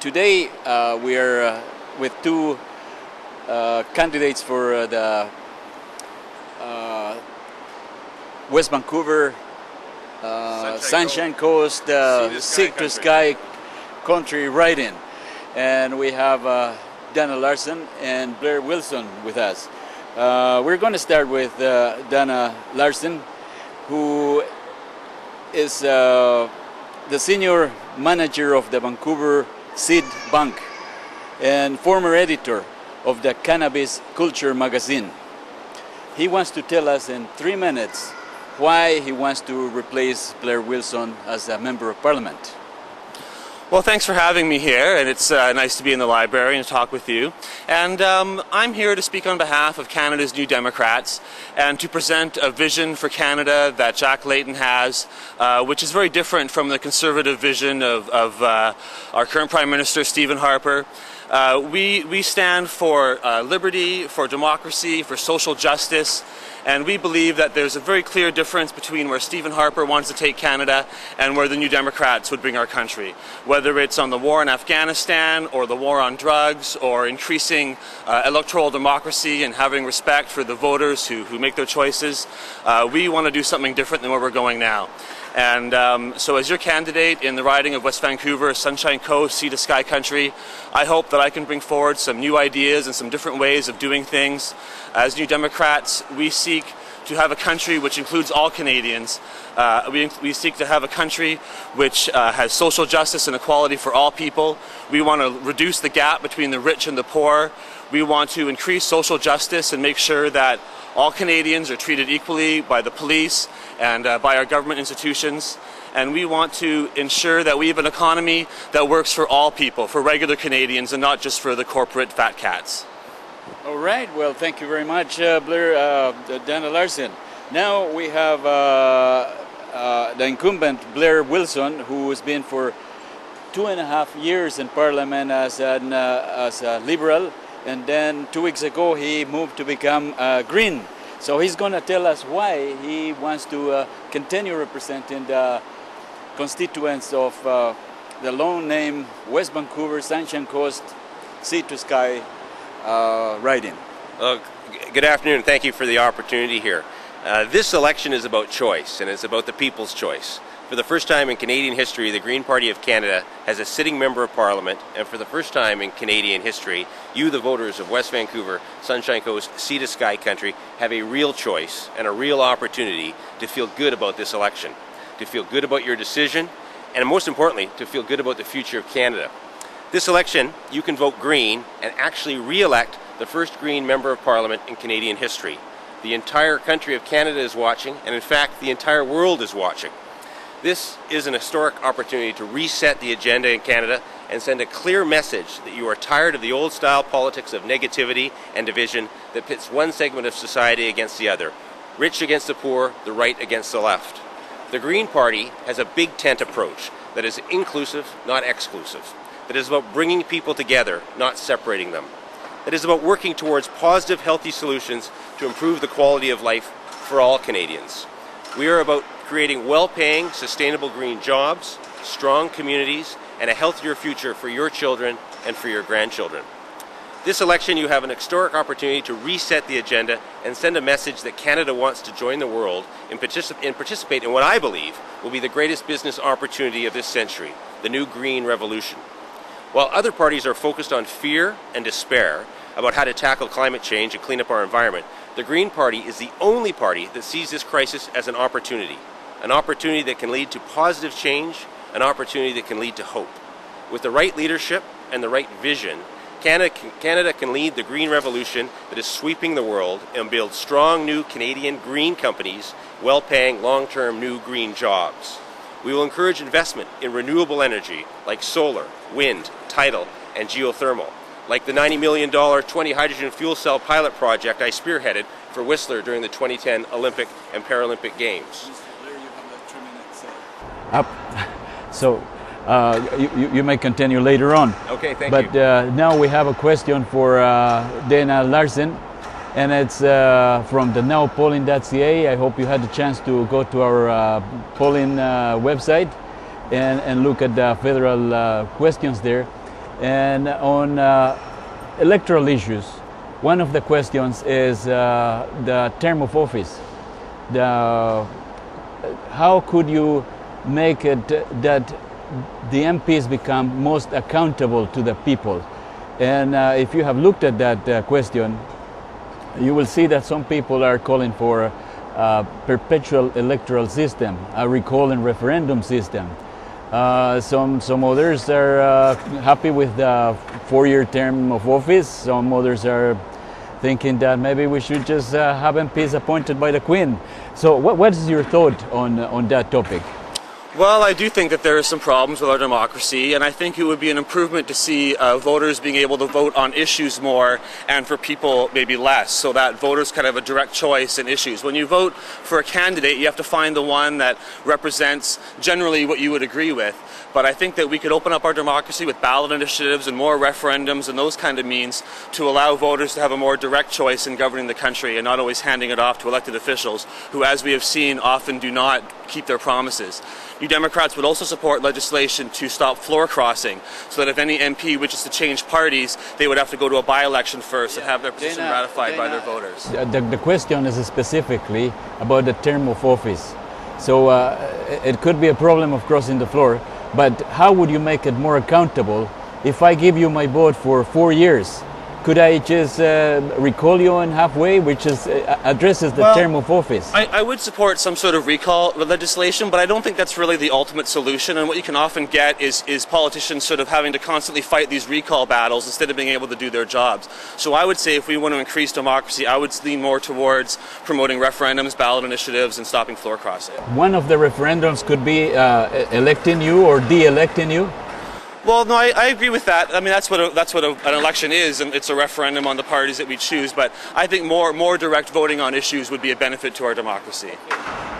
today we are with two candidates for the West Vancouver Sunshine Coast Sea to Sky Country Riding, and we have Dana Larsen and Blair Wilson with us. We're going to start with Dana Larsen, who is the senior manager of the Vancouver Seed Bank and former editor of the Cannabis Culture magazine. He wants to tell us in 3 minutes why he wants to replace Blair Wilson as a member of parliament. Well, thanks for having me here, and it's nice to be in the library and talk with you. And I'm here to speak on behalf of Canada's New Democrats and to present a vision for Canada that Jack Layton has, which is very different from the conservative vision of our current Prime Minister, Stephen Harper. We stand for liberty, for democracy, for social justice, and we believe that there's a very clear difference between where Stephen Harper wants to take Canada and where the New Democrats would bring our country. Whether it's on the war in Afghanistan or the war on drugs or increasing electoral democracy and having respect for the voters who make their choices, we want to do something different than where we're going now. And so as your candidate in the riding of West Vancouver, Sunshine Coast, Sea to Sky Country, I hope that I can bring forward some new ideas and some different ways of doing things. As New Democrats, we seek to have a country which includes all Canadians. We seek to have a country which has social justice and equality for all people. We want to reduce the gap between the rich and the poor. We want to increase social justice and make sure that all Canadians are treated equally by the police and by our government institutions. And we want to ensure that we have an economy that works for all people, for regular Canadians, and not just for the corporate fat cats. All right, well, thank you very much, Blair, Dana Larsen. Now we have the incumbent Blair Wilson, who has been for 2.5 years in Parliament as a Liberal, and then 2 weeks ago he moved to become Green. So he's going to tell us why he wants to continue representing the constituents of the long name West Vancouver Sunshine Coast Sea to Sky riding. Good afternoon. Thank you for the opportunity here. This election is about choice, and it's about the people's choice. For the first time in Canadian history, the Green Party of Canada has a sitting member of Parliament, and for the first time in Canadian history, you, the voters of West Vancouver, Sunshine Coast, Sea to Sky Country, have a real choice and a real opportunity to feel good about this election, to feel good about your decision, and most importantly, to feel good about the future of Canada. This election, you can vote Green and actually re-elect the first Green Member of Parliament in Canadian history. The entire country of Canada is watching, and in fact, the entire world is watching. This is an historic opportunity to reset the agenda in Canada and send a clear message that you are tired of the old-style politics of negativity and division that pits one segment of society against the other, rich against the poor, the right against the left. The Green Party has a big tent approach that is inclusive, not exclusive, that is about bringing people together, not separating them, that is about working towards positive, healthy solutions to improve the quality of life for all Canadians. We are about creating well-paying, sustainable green jobs, strong communities, and a healthier future for your children and for your grandchildren. This election, you have an historic opportunity to reset the agenda and send a message that Canada wants to join the world and participate in what I believe will be the greatest business opportunity of this century, the new green revolution. While other parties are focused on fear and despair about how to tackle climate change and clean up our environment, the Green Party is the only party that sees this crisis as an opportunity that can lead to positive change, an opportunity that can lead to hope. With the right leadership and the right vision, Canada can lead the green revolution that is sweeping the world and build strong new Canadian green companies, well-paying long-term new green jobs. We will encourage investment in renewable energy like solar, wind, tidal, and geothermal, like the $90 million 20 hydrogen fuel cell pilot project I spearheaded for Whistler during the 2010 Olympic and Paralympic Games. So you may continue later on. Okay, thank you. But now we have a question for Dana Larsen, and it's from the nowpolling.ca. I hope you had the chance to go to our polling website and look at the federal questions there. And on electoral issues, one of the questions is the term of office. How could you make it that the MPs become most accountable to the people? And if you have looked at that question, you will see that some people are calling for a perpetual electoral system, a recall and referendum system. Some others are happy with the 4-year term of office. Some others are thinking that maybe we should just have MPs appointed by the Queen. So what is your thought on that topic? Well, I do think that there are some problems with our democracy, and I think it would be an improvement to see voters being able to vote on issues more and for people maybe less, so that voters kind of have a direct choice in issues. When you vote for a candidate, you have to find the one that represents generally what you would agree with. But I think that we could open up our democracy with ballot initiatives and more referendums and those kind of means to allow voters to have a more direct choice in governing the country and not always handing it off to elected officials who, as we have seen, often do not keep their promises. New Democrats would also support legislation to stop floor crossing, so that if any MP wishes to change parties, they would have to go to a by-election first and have their position ratified by their voters. The question is specifically about the term of office. So it could be a problem of crossing the floor, but how would you make it more accountable? If I give you my vote for 4 years, could I just recall you on halfway, which is addresses the term of office? I would support some sort of recall legislation, but I don't think that's really the ultimate solution. And what you can often get is politicians sort of having to constantly fight these recall battles instead of being able to do their jobs. So I would say if we want to increase democracy, I would lean more towards promoting referendums, ballot initiatives, and stopping floor crossing. One of the referendums could be electing you or de-electing you? Well, no, I agree with that. I mean, that's what an election is, and it's a referendum on the parties that we choose. But I think more direct voting on issues would be a benefit to our democracy.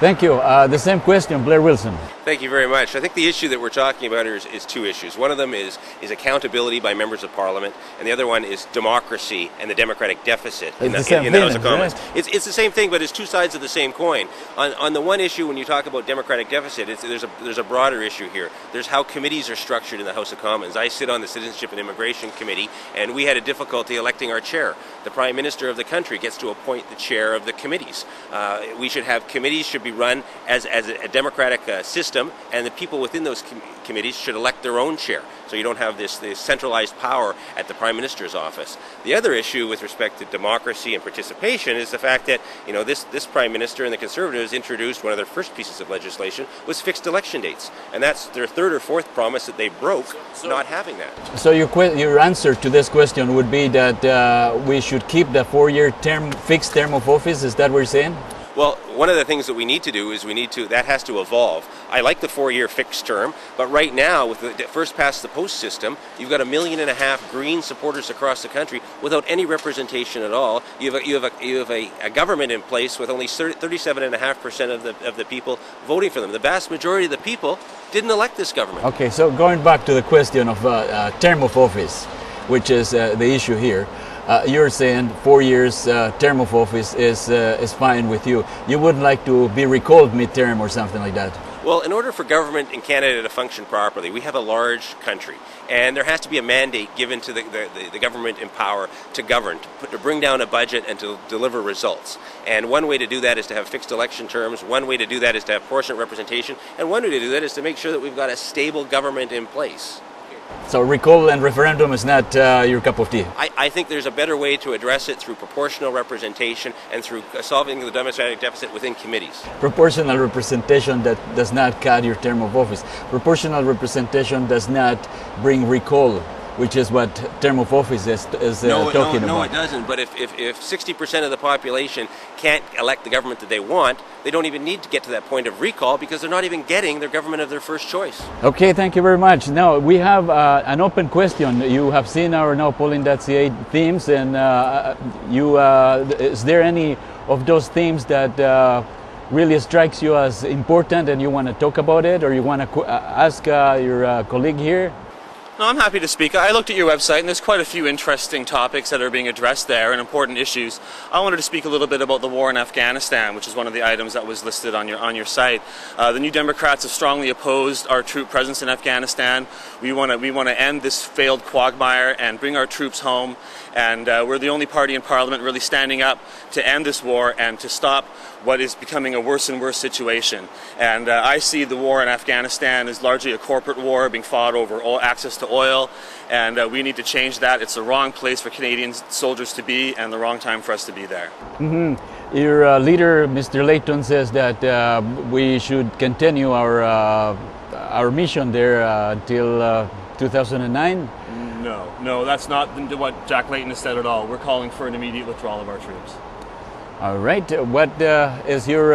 Thank you. The same question, Blair Wilson. Thank you very much. I think the issue that we're talking about here is two issues. One of them is accountability by members of Parliament, and the other one is democracy and the democratic deficit in the House of Commons. Right? It's the same thing, but it's two sides of the same coin. On the one issue, when you talk about democratic deficit, there's a broader issue here. There's how committees are structured in the House of Commons. I sit on the Citizenship and Immigration Committee, and we had a difficulty electing our chair. The Prime Minister of the country gets to appoint the chair of the committees. We should have committees should be run as a democratic system, and the people within those committees should elect their own chair. So you don't have this centralized power at the Prime Minister's office. The other issue with respect to democracy and participation is the fact that this Prime Minister and the Conservatives introduced one of their first pieces of legislation was fixed election dates, and that's their third or fourth promise that they broke, not having that. So your answer to this question would be that we should keep the 4-year fixed term of office. Is that what you're saying? Well, one of the things that we need to do is that has to evolve. I like the 4-year fixed term, but right now with the first past the post system, you've got 1.5 million Green supporters across the country without any representation at all. You have a government in place with only 37.5% of the people voting for them. The vast majority of the people didn't elect this government. Okay, so going back to the question of term of office, which is the issue here. You're saying 4 years term of office is fine with you. You wouldn't like to be recalled mid-term or something like that? Well, in order for government in Canada to function properly, we have a large country, and there has to be a mandate given to the government in power to govern, to bring down a budget and to deliver results. And one way to do that is to have fixed election terms, one way to do that is to have proportionate representation, and one way to do that is to make sure that we've got a stable government in place. So recall and referendum is not your cup of tea? I think there's a better way to address it through proportional representation and through solving the democratic deficit within committees. Proportional representation that does not cut your term of office. Proportional representation does not bring recall, which is what term of office is talking about. No, it doesn't. But if 60% of the population can't elect the government that they want, they don't even need to get to that point of recall because they're not even getting their government of their first choice. Okay, thank you very much. Now, we have an open question. You have seen our nowpolling.ca themes, and is there any of those themes that really strikes you as important and you want to talk about it, or you want to ask your colleague here? No, I'm happy to speak. I looked at your website and there's quite a few interesting topics that are being addressed there and important issues. I wanted to speak a little bit about the war in Afghanistan, which is one of the items that was listed on your site. The New Democrats have strongly opposed our troop presence in Afghanistan. We want to end this failed quagmire and bring our troops home. And we're the only party in Parliament really standing up to end this war and to stop what is becoming a worse and worse situation. And I see the war in Afghanistan as largely a corporate war being fought over access to oil, and we need to change that. It's the wrong place for Canadian soldiers to be and the wrong time for us to be there. Mm-hmm. Your leader, Mr. Layton, says that we should continue our mission there until 2009. No, that's not what Jack Layton has said at all. We're calling for an immediate withdrawal of our troops. All right. What is your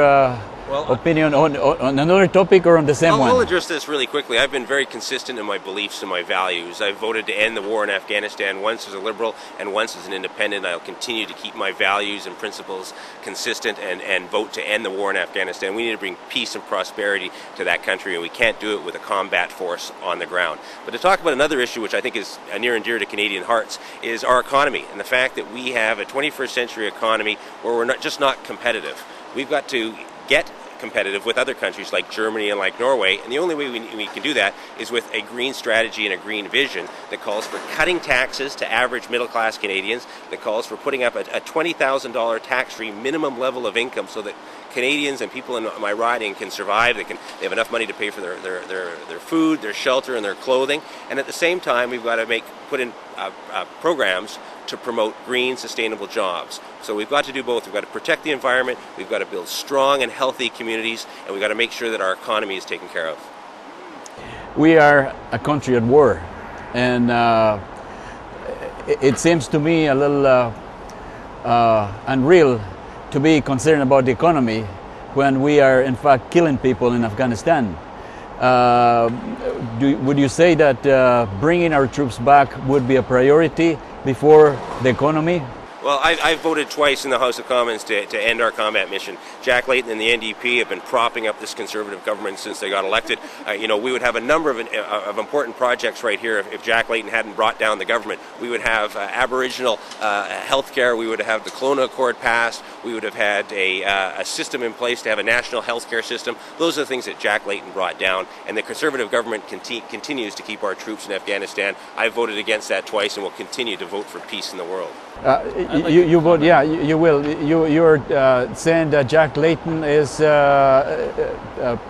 opinion on another topic or on the same one? I'll address this really quickly. I've been very consistent in my beliefs and my values. I voted to end the war in Afghanistan once as a Liberal and once as an Independent. I'll continue to keep my values and principles consistent and vote to end the war in Afghanistan. We need to bring peace and prosperity to that country, and we can't do it with a combat force on the ground. But to talk about another issue which I think is near and dear to Canadian hearts is our economy and the fact that we have a 21st century economy where we're not competitive. We've got to get competitive with other countries like Germany and like Norway, and the only way we can do that is with a green strategy and a green vision that calls for cutting taxes to average middle-class Canadians, that calls for putting up a $20,000 tax-free minimum level of income so that Canadians and people in my riding can survive. They have enough money to pay for their food, their shelter, and their clothing. And at the same time, we've got to put in programs to promote green, sustainable jobs. So we've got to do both. We've got to protect the environment, we've got to build strong and healthy communities, and we've got to make sure that our economy is taken care of. We are a country at war, and it seems to me a little unreal to be concerned about the economy when we are in fact killing people in Afghanistan. Would you say that bringing our troops back would be a priority before the economy? Well, I've voted twice in the House of Commons to end our combat mission. Jack Layton and the NDP have been propping up this Conservative government since they got elected. We would have a number of important projects right here if Jack Layton hadn't brought down the government. We would have Aboriginal health care. We would have the Kelowna Accord passed. We would have had a system in place to have a national health care system. Those are the things that Jack Layton brought down, and the Conservative government continues to keep our troops in Afghanistan. I voted against that twice and will continue to vote for peace in the world. You vote, yeah, you will. You're saying that Jack Layton is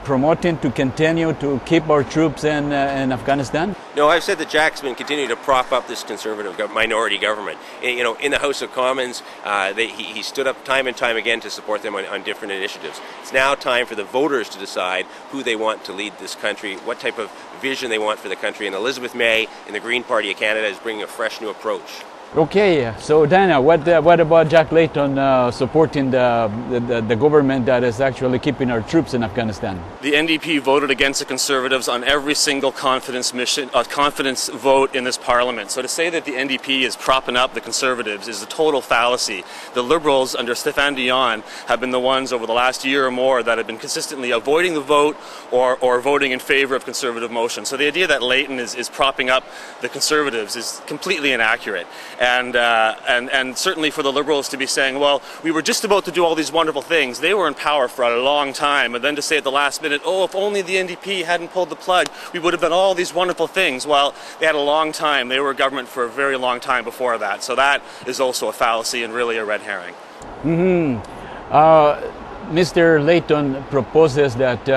promoting to continue to keep our troops in Afghanistan? No, I've said that Jack's been continuing to prop up this Conservative minority government. In the House of Commons, he stood up time and time again to support them on different initiatives. It's now time for the voters to decide who they want to lead this country, what type of vision they want for the country. And Elizabeth May in the Green Party of Canada is bringing a fresh new approach. Okay, so Dana, what about Jack Layton supporting the government that is actually keeping our troops in Afghanistan? The NDP voted against the Conservatives on every single confidence vote in this Parliament. So to say that the NDP is propping up the Conservatives is a total fallacy. The Liberals under Stéphane Dion have been the ones over the last year or more that have been consistently avoiding the vote or voting in favor of Conservative motion. So the idea that Layton is propping up the Conservatives is completely inaccurate. And certainly for the Liberals to be saying, well, we were just about to do all these wonderful things. They were in power for a long time, and then to say at the last minute, oh, if only the NDP hadn't pulled the plug, we would have done all these wonderful things. Well, they had a long time. They were government for a very long time before that. So that is also a fallacy and really a red herring. Mr. Layton proposes that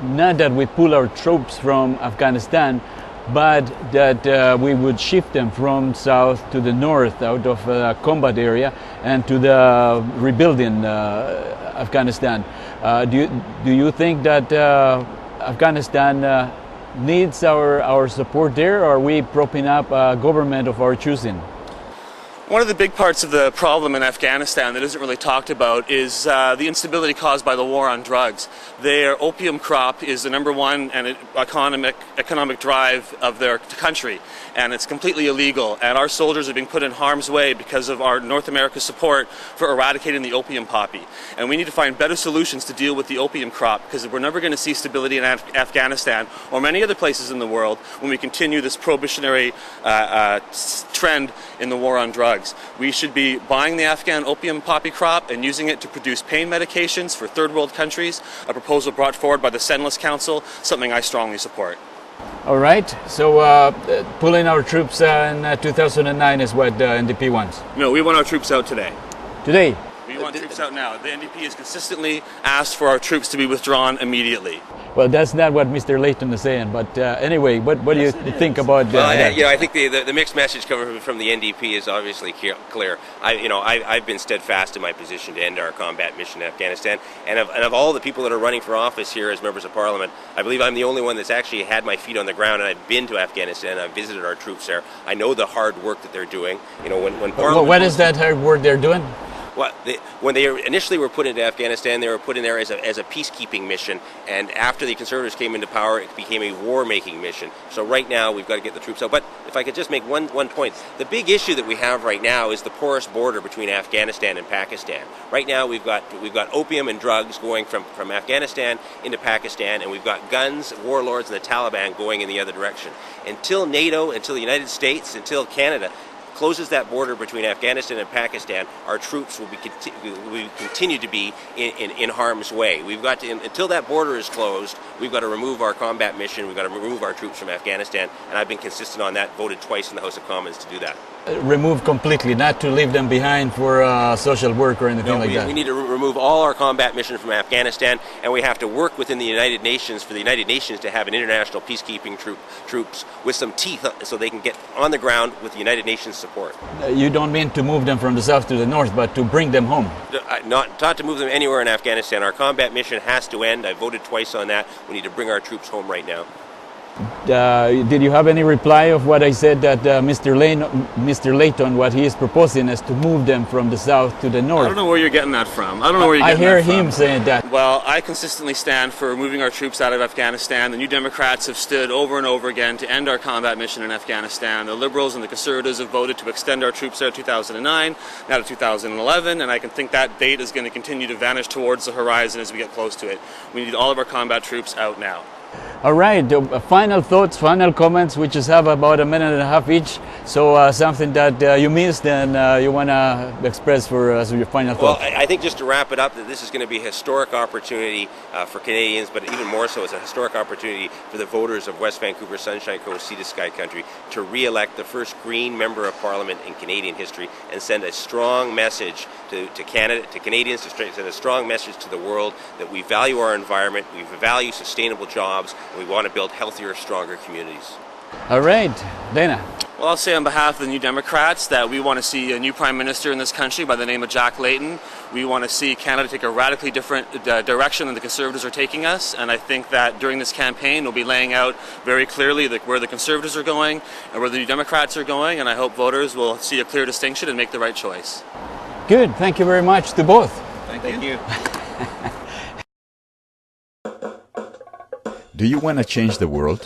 not that we pull our troops from Afghanistan, but that we would shift them from south to the north out of the combat area and to the rebuilding Afghanistan. Do you think that Afghanistan needs our support there, or are we propping up a government of our choosing? One of the big parts of the problem in Afghanistan that isn't really talked about is the instability caused by the war on drugs. Their opium crop is the #1 and economic drive of their country, and it's completely illegal. And our soldiers are being put in harm's way because of our North America support for eradicating the opium poppy. And we need to find better solutions to deal with the opium crop, because we're never going to see stability in Afghanistan or many other places in the world when we continue this prohibitionary trend in the war on drugs. We should be buying the Afghan opium poppy crop and using it to produce pain medications for third world countries, a proposal brought forward by the Senless Council, something I strongly support. All right, so pulling our troops in 2009 is what the NDP wants? No, we want our troops out today. Today? We want troops out now. The NDP has consistently asked for our troops to be withdrawn immediately. Well, that's not what Mr. Layton is saying, but anyway, what do you think about that? I think the mixed message coming from the NDP is obviously clear. I've been steadfast in my position to end our combat mission in Afghanistan, and of all the people that are running for office here as members of Parliament, I believe I'm the only one that's actually had my feet on the ground, and I've been to Afghanistan, I've visited our troops there. I know the hard work that they're doing. When Parliament... What is that hard work they're doing? Well, when they initially were put into Afghanistan, they were put in there as a peacekeeping mission, and after the Conservatives came into power, it became a war-making mission. So right now, we've got to get the troops out. But if I could just make one point, the big issue that we have right now is the porous border between Afghanistan and Pakistan. Right now, we've got opium and drugs going from Afghanistan into Pakistan, and we've got guns, warlords, and the Taliban going in the other direction. Until NATO, until the United States, until Canada closes that border between Afghanistan and Pakistan, our troops will continue to be in harm's way. We've got to, until that border is closed, we've got to remove our combat mission, we've got to remove our troops from Afghanistan, and I've been consistent on that, voted twice in the House of Commons to do that. Remove completely, not to leave them behind for social work or anything like that. We need to remove all our combat mission from Afghanistan, and we have to work within the United Nations for the United Nations to have an international peacekeeping troops with some teeth so they can get on the ground with the United Nations support. You don't mean to move them from the south to the north, but to bring them home? Not to move them anywhere in Afghanistan. Our combat mission has to end. I voted twice on that. We need to bring our troops home right now. Did you have any reply of what I said that Mr. Layton, what he is proposing is to move them from the south to the north? I don't know where you're getting that from. I don't know where you're getting that from. I hear him saying that. Well, I consistently stand for moving our troops out of Afghanistan. The New Democrats have stood over and over again to end our combat mission in Afghanistan. The Liberals and the Conservatives have voted to extend our troops there in 2009, now to 2011, and I can think that date is going to continue to vanish towards the horizon as we get close to it. We need all of our combat troops out now. All right, final thoughts, final comments. We just have about a minute and a half each. So something that you missed and you want to express for as your final thoughts. Well, I think just to wrap it up, that this is going to be a historic opportunity for Canadians, but even more so, it's a historic opportunity for the voters of West Vancouver, Sunshine Coast, Sea to Sky Country to re-elect the first Green Member of Parliament in Canadian history and send a strong message to Canada, to Canadians, to send a strong message to the world that we value our environment, we value sustainable jobs, and we want to build healthier, stronger communities. All right, Dana. Well, I'll say on behalf of the New Democrats that we want to see a new Prime Minister in this country by the name of Jack Layton. We want to see Canada take a radically different direction than the Conservatives are taking us, and I think that during this campaign we'll be laying out very clearly where the Conservatives are going and where the New Democrats are going, and I hope voters will see a clear distinction and make the right choice. Good. Thank you very much to both. Thank you. Do you want to change the world?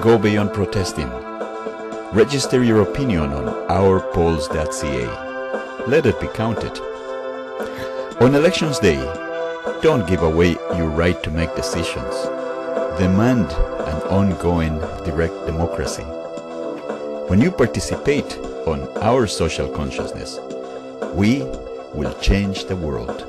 Go beyond protesting. Register your opinion on ourpolls.ca. Let it be counted. On Elections Day, don't give away your right to make decisions. Demand an ongoing direct democracy. When you participate on our social consciousness, we will change the world.